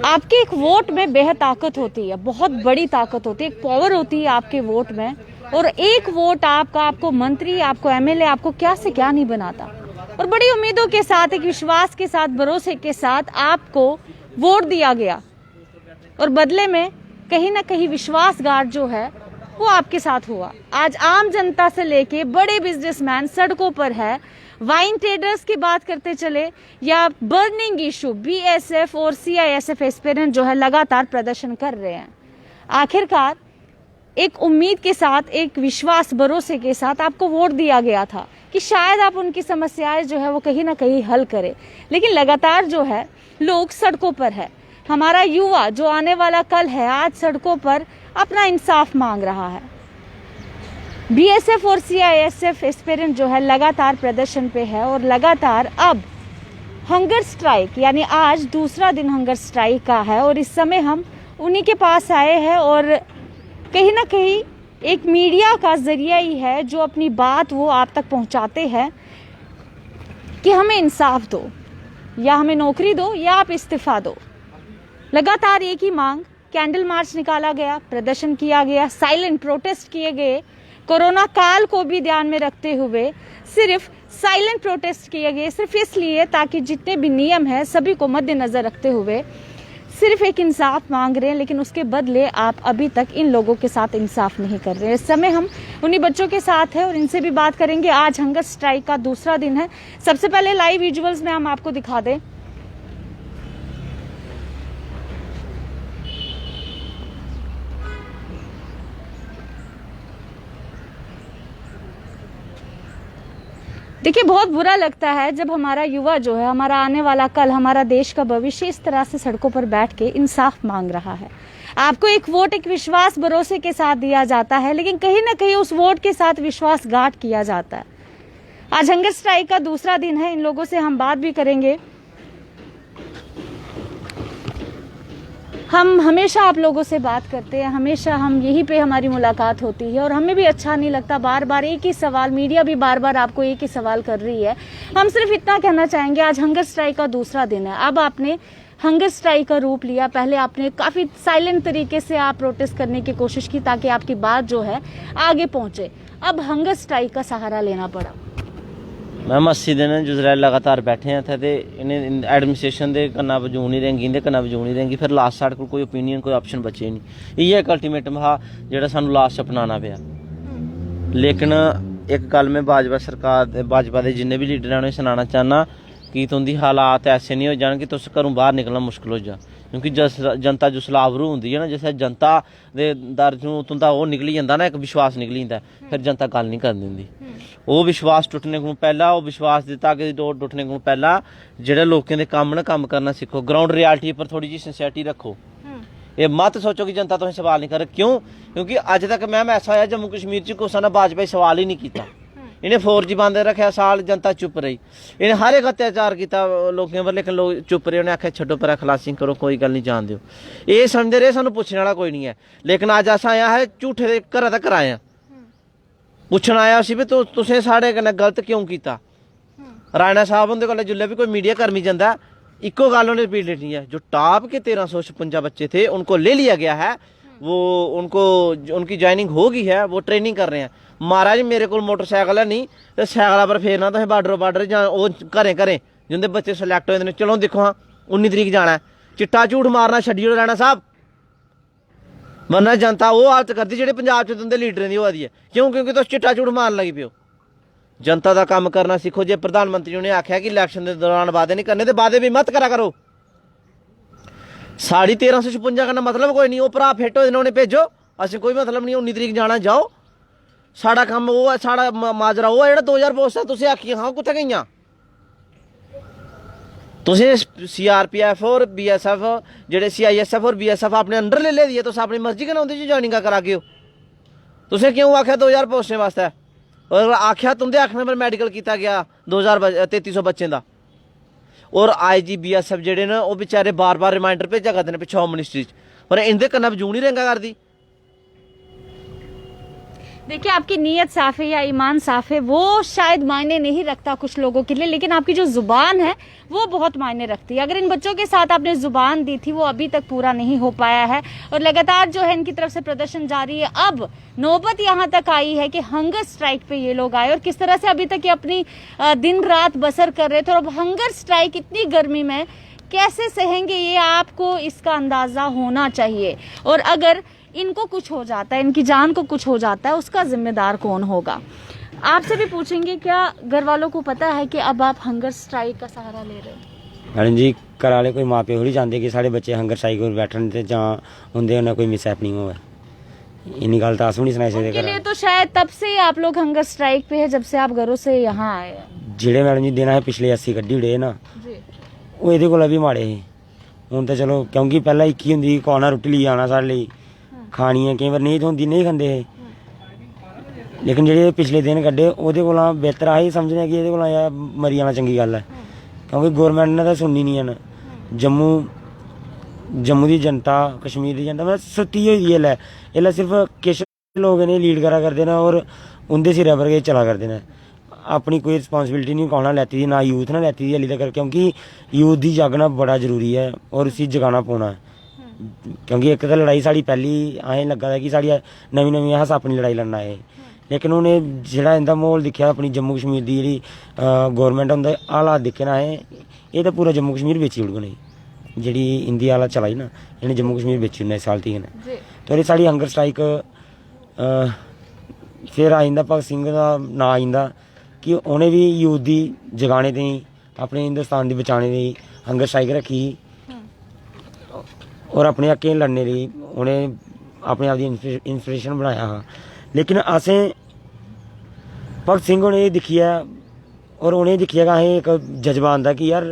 आपके एक वोट में बेहद ताकत होती है, बहुत बड़ी ताकत होती है, एक पावर होती है आपके वोट में। और एक वोट आपका आपको मंत्री, आपको एमएलए, आपको क्या से क्या नहीं बनाता। और बड़ी उम्मीदों के साथ, एक विश्वास के साथ, भरोसे के साथ आपको वोट दिया गया और बदले में कहीं ना कहीं विश्वासघात जो है वो आपके साथ हुआ। आज आम जनता से लेके बड़े बिजनेसमैन सड़कों पर है। वाइन ट्रेडर्स की बात करते चले या बर्निंग इशू, बीएसएफ और सीआईएसएफ एस्पिरेंट जो है लगातार प्रदर्शन कर रहे हैं। आखिरकार एक उम्मीद के साथ, एक विश्वास भरोसे के साथ आपको वोट दिया गया था कि शायद आप उनकी समस्याएं जो है वो कहीं ना कहीं हल करें। लेकिन लगातार जो है लोग सड़कों पर है। हमारा युवा जो आने वाला कल है, आज सड़कों पर अपना इंसाफ मांग रहा है। बीएसएफ और सीआईएसएफ एस्पिरेंट जो है लगातार प्रदर्शन पे है और लगातार अब हंगर स्ट्राइक, यानी आज दूसरा दिन हंगर स्ट्राइक का है। और इस समय हम उन्हीं के पास आए हैं और कहीं ना कहीं एक मीडिया का जरिया ही है जो अपनी बात वो आप तक पहुंचाते हैं कि हमें इंसाफ दो, या हमें नौकरी दो, या आप इस्तीफा दो। लगातार एक ही मांग, कैंडल मार्च निकाला गया, प्रदर्शन किया गया, साइलेंट प्रोटेस्ट किए गए। कोरोना काल को भी ध्यान में रखते हुए सिर्फ साइलेंट प्रोटेस्ट किए गए, सिर्फ इसलिए ताकि जितने भी नियम है सभी को मद्देनजर रखते हुए सिर्फ एक इंसाफ मांग रहे हैं। लेकिन उसके बदले आप अभी तक इन लोगों के साथ इंसाफ नहीं कर रहे हैं। इस समय हम उन्हीं बच्चों के साथ हैं और इनसे भी बात करेंगे। आज हंगर स्ट्राइक का दूसरा दिन है। सबसे पहले लाइव विजुअल्स में हम आपको दिखा दें। देखिए, बहुत बुरा लगता है जब हमारा युवा जो है, हमारा आने वाला कल, हमारा देश का भविष्य इस तरह से सड़कों पर बैठ के इंसाफ मांग रहा है। आपको एक वोट, एक विश्वास भरोसे के साथ दिया जाता है, लेकिन कहीं ना कहीं उस वोट के साथ विश्वासघात किया जाता है। आज हंगर स्ट्राइक का दूसरा दिन है। इन लोगों से हम बात भी करेंगे। हम हमेशा आप लोगों से बात करते हैं, हमेशा हम यहीं पे हमारी मुलाकात होती है और हमें भी अच्छा नहीं लगता बार बार एक ही सवाल, मीडिया भी बार बार आपको एक ही सवाल कर रही है। हम सिर्फ इतना कहना चाहेंगे, आज हंगर स्ट्राइक का दूसरा दिन है। अब आपने हंगर स्ट्राइक का रूप लिया। पहले आपने काफ़ी साइलेंट तरीके से आप प्रोटेस्ट करने की कोशिश की ताकि आपकी बात जो है आगे पहुँचे। अब हंगर स्ट्राइक का सहारा लेना पड़ा। मैम 80 दिन जो लगातार बैठे हैं थे इन्हें एडमिनिस्ट्रेशन के कन्ना वजू नहीं रहेंगी, इंदे कन्ना वजू नहीं रहेंगी। फिर लास्ट साढ़े कोई ओपीनियन, कोई ऑप्शन बचे नहीं। इ'यै इक अल्टीमेटम हा जेह्ड़ा सानूं लास्ट अपनाना पिया। लेकिन एक गल मैं भाजपा सरकार, भाजपा के जिन्ने भी लीडर हैं उन्हें सुनाना चाहना कि तुंदी हालात ऐसे नहीं हो जान कि तुस घरों बाहर निकलना मुश्किल हो जा। क्योंकि जिस जनता जिसलै आवरू होंदी है ना, जिस जनता दे दर चों तुंदा ओह् निकली जांदा ना, एक विश्वास निकली जांदा, फिर जनता गल नहीं करन दिंदी। वो विश्वास टुटने को पहला, वो विश्वास की ताकत टुटने को पहला जेह्ड़े लोकें दे कम्म ना कम्म करना सीखो। ग्राउंड रियलिटी पर थोड़ी जी सिंसियरिटी रखो। ये मत सोचो कि जनता तुसें सवाल नहीं कर। क्यों? क्योंकि अज तक मैम ऐसा होया जम्मू कश्मीर च कुसै ने भाजपा सवाल ही नहीं किया। इन्हें 4G बंद रखा, साल जनता चुप रही। इन्हें हर एक अत्याचार किया लोगों पर, लेकिन लोग चुप रहे। उन्हें आख्या छड्डो पर, खलासी करो, कोई गल नहीं जान दो। ये समझते रहे सानू पुछने वाला कोई नहीं है। लेकिन अज अस आया है झूठे घर तक आए हैं, पुछना आया उसी भी तुसें साढ़े कन्नै गलत क्यों किया। राणा साहब उनके कोल जिसले भी कोई मीडिया कर्मी जाता इको गल उन्हें रिपीट लेनी है। जो टॉप के 1356 बच्चे थे उनको ले लिया गया है, वो उनको उनकी ज्वाइनिंग हो गई है, वो ट्रेनिंग कर रहे हैं। महाराज मेरे को मोटरसाइकिल है नहीं तो साइकिल पर फेरना तुसें बार्डर जां घरें घरें जिंदे बच्चे सलैक्ट होए। चलो देखो हाँ 19 तरीक जाना है। चिट्टा झूठ मारना छड्डियो राणा साहब, वरना जनता वो हालत करती जेह्ड़े पंजाब च तुंदे लीडरें दी होआ दी है। क्यों? क्योंकि तुस चिट्टा झूठ मारन लगी पियो। जनता का कम्म करना सीखो। जे प्रधानमंत्री ने आख्या कि इलैक्शन के दौरान वादे नहीं करने, तो वादे भी मत करा करो। 1356 करना मतलब कोई नहीं। वो भरा फिट होए उन्हें भेजो, असें कोई मतलब नहीं। 19 तरीक जाना, जाओ। साढ़ा कम्म वो है, साढ़ा माजरा वो है जेह्ड़ा 2000 पोस्टां तुसें आखियां हाँ कुत्थै गेइयां। तुसें CRPF और BSF जेह्ड़े CISF और BSF अपने अंडर ले दी है, तुस अपनी मर्जी कन्नै उं'दी ज्वाइनिंग करागे हो। तुसें क्यों आख्या 2000 पोस्टें वास्ते? और आख्या तुंदे आखने पर मैडिकल किया गया 2300 बच्चें का। और IG BSF जेह्ड़े न ओह् बेचारे बार बार रिमाइंडर भेजा करदे न पिच्छों होम मिनिस्ट्री च, पर इंदे कन्नै वजू नहीं रेंगा करदी। देखिए, आपकी नीयत साफ है या ईमान साफ है वो शायद मायने नहीं रखता कुछ लोगों के लिए, लेकिन आपकी जो जुबान है वो बहुत मायने रखती है। अगर इन बच्चों के साथ आपने जुबान दी थी वो अभी तक पूरा नहीं हो पाया है और लगातार जो है इनकी तरफ से प्रदर्शन जारी है। अब नौबत यहाँ तक आई है कि हंगर स्ट्राइक पे ये लोग आए और किस तरह से अभी तक ये अपनी दिन रात बसर कर रहे थे, और अब हंगर स्ट्राइक इतनी गर्मी में कैसे सहेंगे ये आपको इसका अंदाजा होना चाहिए। और अगर इनको कुछ हो जाता है, इनकी जान को कुछ हो जाता है, उसका जिम्मेदार कौन होगा। आपसे भी पूछेंगे, क्या घर वालों को पता है कि अब आप हंगर स्ट्राइक का सहारा ले रहे हो? मैडम जी, घर वाले कोई माँ प्यो थोड़ी चाहते कि साढ़े बच्चे हंगर स्ट्राइक पर बैठन ते जां उन्हें उन्हें कोई मिसहैपनिंग होवे। इन्नी गल तो अस भी नहीं सुनाई सकते। उनके लिए तो शायद तब से ही आप लोग हंगर स्ट्राइक पे है, जब से आप घरों से यहाँ आए हैं। जेड़े मैडम जी दिन असें पिछले 80 कड्ढी उड़े ना, वो एह्दे कोला भी माड़े हे। हुण ते चलो, क्योंकि पैह्लां इक्की हुंदी ही, कौन रुट्टी लेई आना साढ़े लेई खानी है, केईं बार नहीं थ्होंदी, नहीं खंदे हे। लेकिन जेह्ड़े पिछले दिन कड्ढे ओह्दे कोला बेहतर अस समझने कि एह्दे कोला यार मरी जाना चंगी गल्ल है, क्योंकि गौरमेंट ने तो सुननी नहीं है। जम्मू दी जनता, कश्मीर दी जनता मतलब सुत्ती होई दी ऐ। इसलै सिर्फ किश लोग इ'नें लीड करा करदे न और उं'दे सिरै पर गै चला करदे न। अपनी कोई रिस्पांसिबिलिटी नहीं कौन लैती दी, ना यूथ ने लैती दी हाली तक, क्योंकि यूथ दी जागना बड़ा जरूरी है और उसी जगाना पौना है। क्योंकि एक तो लड़ाई साड़ी पहली असें लग्गा दा कि साड़ी नवीं नवीं अस अपनी लड़ाई लड़ना है, लेकिन उ'नें जेह्ड़ा इंदा माहौल दिक्खेआ अपनी जम्मू कश्मीर दी जेह्ड़ी गौरमेंट उंदे हालात दिक्खे ना असें, एह् ते पूरा जम्मू कश्मीर बेची ओड़गन। जेह्ड़ी इंदी हालत चलाई ना, इन्हें जम्मू कश्मीर बेची ओड़ना इस साल तक ने। तो साड़ी हंगर स्ट्राइक फिर आई जंदा भगत सिंह दा नां आई जंदा कि उ'नें भी यूथ दी जगाने ताईं, अपने हिंदुस्तान दी बचाने ताईं हंगर स्ट्राइक रखी और अपने हक्कें लड़ने लेई उ'नें अपने आप दी इंस्पिरेशन बनाया हा। लेकिन असें भगत सिंह होरें एह् दिक्खियै और उ'नें दिक्खियै गै असें इक जज्बा आंदा कि यार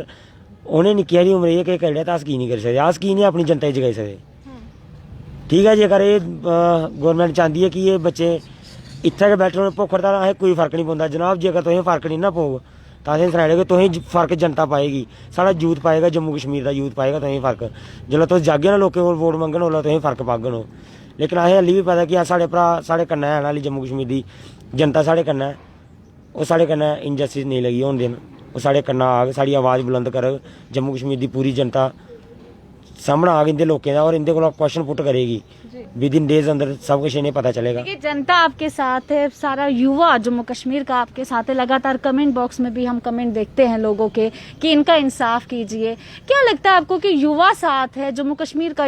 उ'नें निक्की हारी उमर एह् करी ओड़ेआ ते अस की नहीं करी सकदे, अस की नहीं अपनी जनता गी जगाई सकदे। ठीक है, जेकर एह् गौरमेंट चाहती है कि एह् बच्चे इत्थै गै बैठे भुक्ख हड़ताल, असें कोई फर्क नहीं पौंदा जनाब। जेकर तुसें फर्क नहीं ना पौग तो असें सनाई ओड़ेआ कि तुसें फर्क जनता पाएगी, साढ़ा यूथ पाएगा, जम्मू कश्मीर दा यूथ पाएगा तुसें फर्क। जिसलै तुस जागे ना लोकें कोल वोट मंगन, उसलै तुसें फर्क पागन ओह्। लेकिन असें हल्ली भी पता कि साढ़े भ्रा साढ़े कन्नै है ना, हल्ली जम्मू कश्मीर दी जनता साढ़े कन्नै, ओह् साढ़े कन्नै इनजस्टिस नहीं लगी होन देन, ओह् साढ़े कन्नै आग, साढ़ी आवाज़ बुलंद करग। जम्मू कश्मीर दी पूरी जनता सामने आग इंदे लोकें दा और इंदे कोला क्वेश्चन पुट करेगी। विद इन डेज अंदर सब कुछ इन्हें पता चलेगा। जनता आपके साथ है, सारा युवा जम्मू कश्मीर का आपके साथ है। लगातार कमेंट बॉक्स में भी हम कमेंट देखते हैं लोगों के कि इनका इंसाफ कीजिए। क्या लगता है आपको कि युवा साथ है, जम्मू कश्मीर का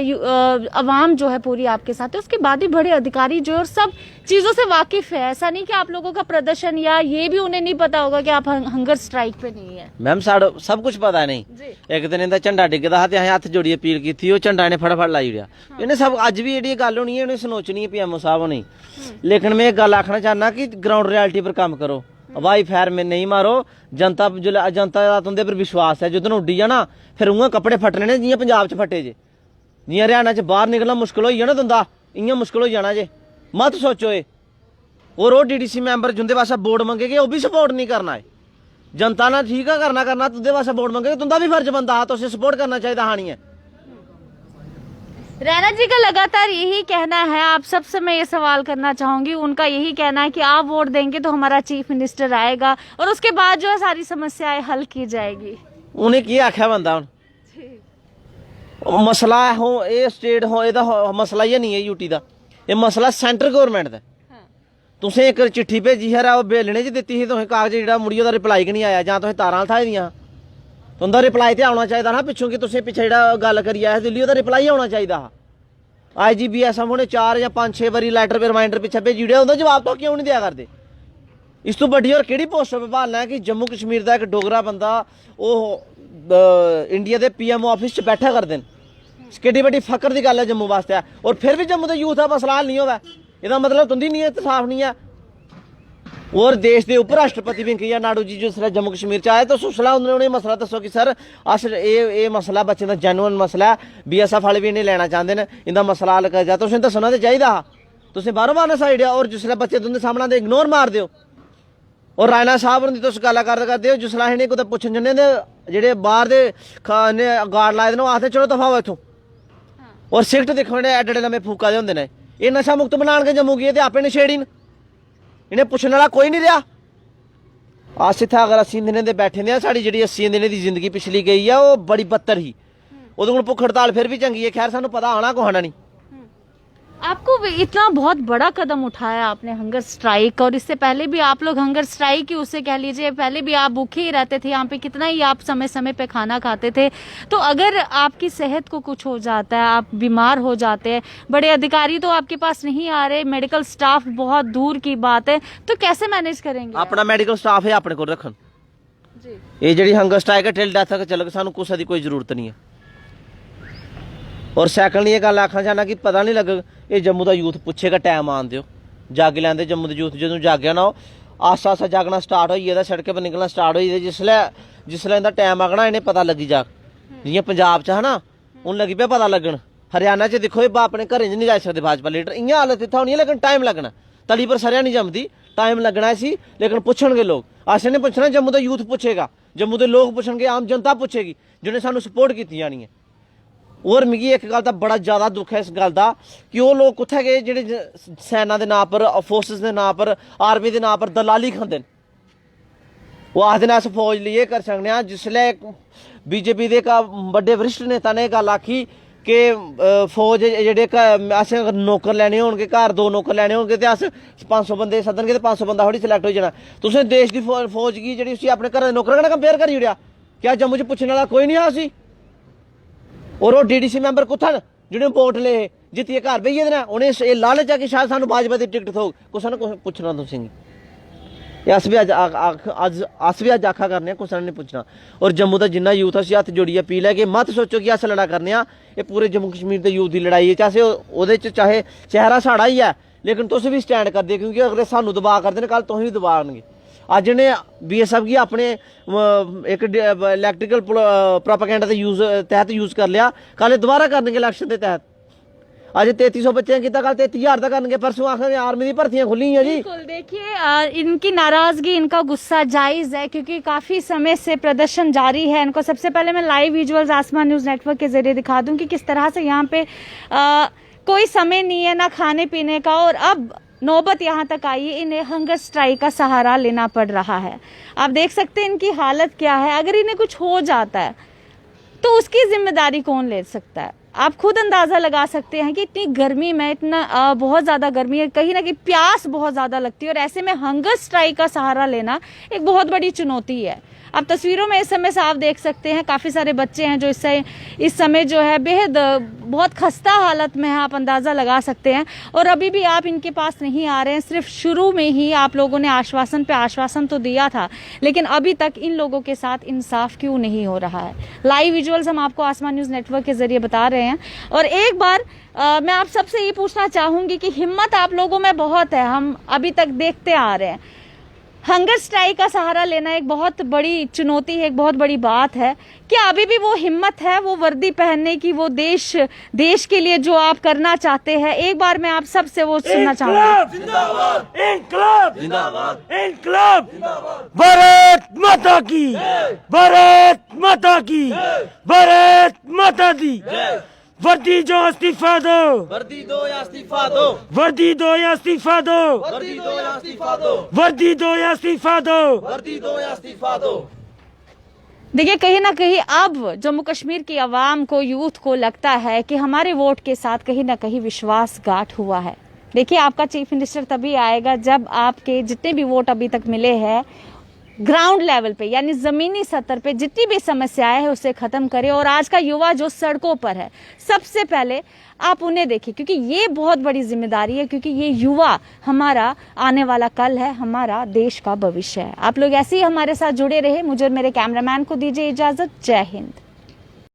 अवाम जो है पूरी आपके साथ है, उसके बाद भी बड़े अधिकारी जो है और सब चीजों से वाकिफ है? ऐसा नहीं कि आप लोगों का प्रदर्शन या ये भी उन्हें नहीं पता होगा कि आप हंगर स्ट्राइक पे नहीं है? मैम साढ़े सब कुछ पता नहीं। एक दिन इनका झंडा डिगदा हा ते असें हत्थ जोड़ी अपील की, ओह् झंडा इन्हें फटाफट लाई ओड़ेआ। इन्हें सब अज भी जेह्ड़ी गल होनी है उन्हें सनोचनी है पीएमओ साहब होनी। लेकिन मैं एक गल आखना चाहना कि ग्राउंड रियलिटी पर कम्म करो, हवाई फायर में नहीं मारो। जनता जिसलै जनता दा तुंदे पर विश्वास है, जिद्धर उड्डी जाना फिर उ'आं कपड़े फट्टने ने जियां पंजाब च फट्टे जे, जियां हरियाणा च बाहर निकलना मुश्किल होई जाना तुंदा, इ'यां मुश्किल होई जाना जे। मत सोचो एह्। और ओह् डीडीसी मैंबर जिंदे वास्ते वोट मंगे ओह् भी सपोर्ट नहीं करना है। जनता ने ठीक है करना तुंदे वास्ते वोट मंगे, तुंदा भी फर्ज बनता हा, तुसें सपोर्ट करना चाहिए हा नहीं है। रैना जी का लगातार यही कहना है, आप सबसे मैं ये सवाल करना चाहूंगी, उनका यही कहना है कि आप वोट देंगे तो हमारा चीफ मिनिस्टर आएगा और उसके बाद जो है सारी समस्याएं हल की जाएगी। उन्हें की आख्या बंदा हुन मसला हो ये स्टेट हो एदा मसला ही नहीं है यूटी दा, ये मसला सेंटर गवर्नमेंट दा। तुसें एक चिट्ठी भेजी है ओह् बेलने च दित्ती ही, तुसें कागज जेह्ड़ा मुड़ियै ओह्दा रिप्लाई कि नहीं आया, जां तुसें तारां थाई दियां, तुंदा रिप्लाई ते आना चाहिए ना पिछों कि तुसें पिछे जेह्ड़ा गल करी आए दिल्ली ओह्दा रिप्लाई आना चाहिए हा। IGBSM उन्हें 4 या 5-6 बारी लैटर रिमाइंडर पिछे भेजी ओड़ेआ, उंदा जवाब तो क्यों नहीं दिया करदे? इस तो बड्डी और केड़ी पोस्ट पर भालना है कि जम्मू कश्मीर का एक डोगरा बंदा ओह् इंडिया के PMO ऑफिस च बैठा करदे न, केड्डी बड्डी फकर की गल है जम्मू वास्ते। और फिर भी जम्मू के यूथ का मसला हल नहीं होगा, एह्दा मतलब तुंदी नीयत साफ नहीं है। और देश के उप राष्ट्रपति वेंकैया नायडू जी जिसलै जम्मू कश्मीर च आए तो उसलै उन्होंने मसला दसो कि सर अस ये मसला बच्चे का जेन्युइन मसला है, BSF वाले भी इन्हें लेना चाहते हैं, इंदा मसला हल कर जा, तुसें दसना तो चाहिए हा। तुसें बाहरों बाहर साइड और जिसलै बच्चे तुंदे सामने आंदे इग्नोर मार दिओ। और रायना साहब होंदी तुस गल्ल करदे हो, जिसलै इन्हें कुतै पुच्छन जन्ने ते जेह्ड़े बाहर दे गार्ड लाए दे न ओह् आखदे चलो दफा हो इत्थों। और सिगट दिक्खो इन्हें एड्डे एड्डे लम्मे फूका दे होंदे ने, एह् नशा मुक्त बनान के जम्मू गी ते आपे नशेड़ी न। इन्हें पुछने वाला कोई नहीं रहा। अस इत्थै अगर 80 दिनें दे बैठे दे साड़ी जी 80 दिनें की जिंदगी पिछली गई है वो बड़ी बदतर ही, उहदे कोल भुख हड़ताल फिर भी चंगी है। खैर सानू पता आना कुहाना नहीं। आपको इतना बहुत बड़ा कदम उठाया आपने हंगर स्ट्राइक, और इससे पहले भी आप लोग हंगर स्ट्राइक ही उसे कह लीजिए, पहले भी आप भूखे ही रहते थे यहाँ पे, कितना ही आप समय समय पे खाना खाते थे। तो अगर आपकी सेहत को कुछ हो जाता है, आप बीमार हो जाते हैं, बड़े अधिकारी तो आपके पास नहीं आ रहे, मेडिकल स्टाफ बहुत दूर की बात है, तो कैसे मैनेज करेंगे? अपना मेडिकल स्टाफ है अपने को रखन जी। ये जी हंगर स्ट्राइक है टिल डेथ तक चल, सानू कुछ की कोई जरूरत नहीं है। और सैकंड ये गल आखना चाहना कि पता नहीं लग ये जम्मू का यूथ पूछेगा टाइम आन दो, जाग लैंदे जम्मू के यूथ जो जागया ना आस्ता आस्ता जागना स्टार्ट होई गेदा, सड़कें पर निकलना स्टार्ट होई गेदे। जिसलै इंदा टाइम आगना इन्हें पता लगी जाग, जियां पंजाब च है ना हूँ लगी पे पता लगन। हरियाणा च देखो ये अपने घर च नहीं जा सकते भाजपा लीडर, इ'यां हालत इत्थै होनी है, लेकिन टाइम लगना। तली पर सरेआ नहीं जमदी, टाइम लगना सी, लेकिन पुछणगे लोग। असें नहीं पुछना, जम्मू का यूथ पुछेगा, जम्मू के लोग पुछणगे, आम जनता पुछेगी जिन्हें सानू सपोर्ट की जानी है। और मिगी एक गल का बड़ा ज़्यादा दुख है इस गल का कि वो लोग कुत्थै गए जेह्ड़े सैना के नाम पर, फोर्सेस के नाम पर, आर्मी के नाम पर दलाली खांदे न। वो आखदे न अस फौज लिए कर सकने आं। जिसलै बीजेपी के बड़े वरिष्ठ नेता ने गल आखी कि फौज जेह्ड़े असें अगर नौकर लैने होणगे, घर 2 नौकर लैने होणगे ते अस 500 बंदे सद्दनगे ते 500 बंदा थोड़ी सिलैक्ट होई जाना। तुसें देश की फौज गी जेह्ड़ी उसी अपने घरै दे नौकरां कन्नै कंपेयर करी ओड़ेआ। क्या जम्मू च पुच्छने वाला कोई नहीं हा उसी? और वो डीडीसी मैंबर कुत्थै न जिन्हें वोट ले जित्तियै घर बेही गेदे न? उ'नें एह् लालच है कि शायद सानू भाजपा दी टिकट थ्होग, कुसै ने कुछ पुच्छना तुसेंगी। अस भी अज आखा करने कुसै ने नहीं पुच्छना। और जम्मू का जिन्ना यूथ अस हत्थ जोड़ियै अपील है कि मत सोचो कि अस लड़ा करने आं, ये पूरे जम्मू कश्मीर के यूथ की लड़ाई है। अस ओह्दे च चाहे चेहरा साढ़ा ही है, लेकिन तुस भी स्टैंड करदे, क्योंकि अगर सानू दबाऽ करदे न कल तुसें भी दबाऽ आनगे। अज ने BSF गी अपने एक इलैक्ट्रिकल प्रोपेगेंडा के तहत यूज कर लिया, कल दोबारा करनगे इलैक्शन के तहत। अज 3300 बच्चे किया, कल 33,000 का करनगे, परसों आखिर आर्मी की भर्तियां खुली हैं जी। बिल्कुल, देखिए इनकी नाराजगी, इनका गुस्सा जायज है, क्योंकि काफी समय से प्रदर्शन जारी है। इनको सबसे पहले मैं लाइव विजुअल्स आसमान न्यूज नेटवर्क के जरिए दिखा दूं कि किस तरह से यहाँ पे कोई समय नहीं है ना खाने पीने का, और अब नौबत यहाँ तक आई है, इन्हें हंगर स्ट्राइक का सहारा लेना पड़ रहा है। आप देख सकते हैं इनकी हालत क्या है। अगर इन्हें कुछ हो जाता है तो उसकी जिम्मेदारी कौन ले सकता है? आप खुद अंदाज़ा लगा सकते हैं कि इतनी गर्मी में, इतना बहुत ज़्यादा गर्मी है, कहीं ना कहीं प्यास बहुत ज़्यादा लगती है, और ऐसे में हंगर स्ट्राइक का सहारा लेना एक बहुत बड़ी चुनौती है। आप तस्वीरों में इस समय साफ देख सकते हैं काफ़ी सारे बच्चे हैं जो इस समय जो है बेहद बहुत खस्ता हालत में है, आप अंदाज़ा लगा सकते हैं। और अभी भी आप इनके पास नहीं आ रहे हैं। सिर्फ शुरू में ही आप लोगों ने आश्वासन पे आश्वासन तो दिया था, लेकिन अभी तक इन लोगों के साथ इंसाफ क्यों नहीं हो रहा है? लाइव विजुअल्स हम आपको आसमान न्यूज़ नेटवर्क के जरिए बता रहे हैं। और एक बार मैं आप सबसे ये पूछना चाहूँगी कि हिम्मत आप लोगों में बहुत है, हम अभी तक देखते आ रहे हैं। हंगर स्ट्राइक का सहारा लेना एक बहुत बड़ी चुनौती है, एक बहुत बड़ी बात है। क्या अभी भी वो हिम्मत है, वो वर्दी पहनने की, वो देश के लिए जो आप करना चाहते हैं? एक बार मैं आप सब से वो सुनना चाहूंगी। जिंदाबाद इनकलाब, जिंदाबाद इनकलाब, भारत माता की, भारत माता की, भारत माता दी। वर्दी जो इस्तीफा दो, वर्दी दो या इस्तीफा दो, वर्दी दो या इस्तीफा दो, वर्दी दो या इस्तीफा दो, वर्दी दो या इस्तीफा दो, वर्दी दो या इस्तीफा दो। देखिए, कहीं ना कहीं अब जम्मू कश्मीर की आवाम को, यूथ को लगता है कि हमारे वोट के साथ कहीं ना कहीं विश्वासघात हुआ है। देखिए, आपका चीफ मिनिस्टर तभी आएगा जब आपके जितने भी वोट अभी तक मिले हैं ग्राउंड लेवल पे, यानी ज़मीनी स्तर पे जितनी भी समस्याएं हैं उसे ख़त्म करें। और आज का युवा जो सड़कों पर है, सबसे पहले आप उन्हें देखिए, क्योंकि ये बहुत बड़ी जिम्मेदारी है, क्योंकि ये युवा हमारा आने वाला कल है, हमारा देश का भविष्य है। आप लोग ऐसे ही हमारे साथ जुड़े रहे। मुझे और मेरे कैमरामैन को दीजिए इजाज़त। जय हिंद।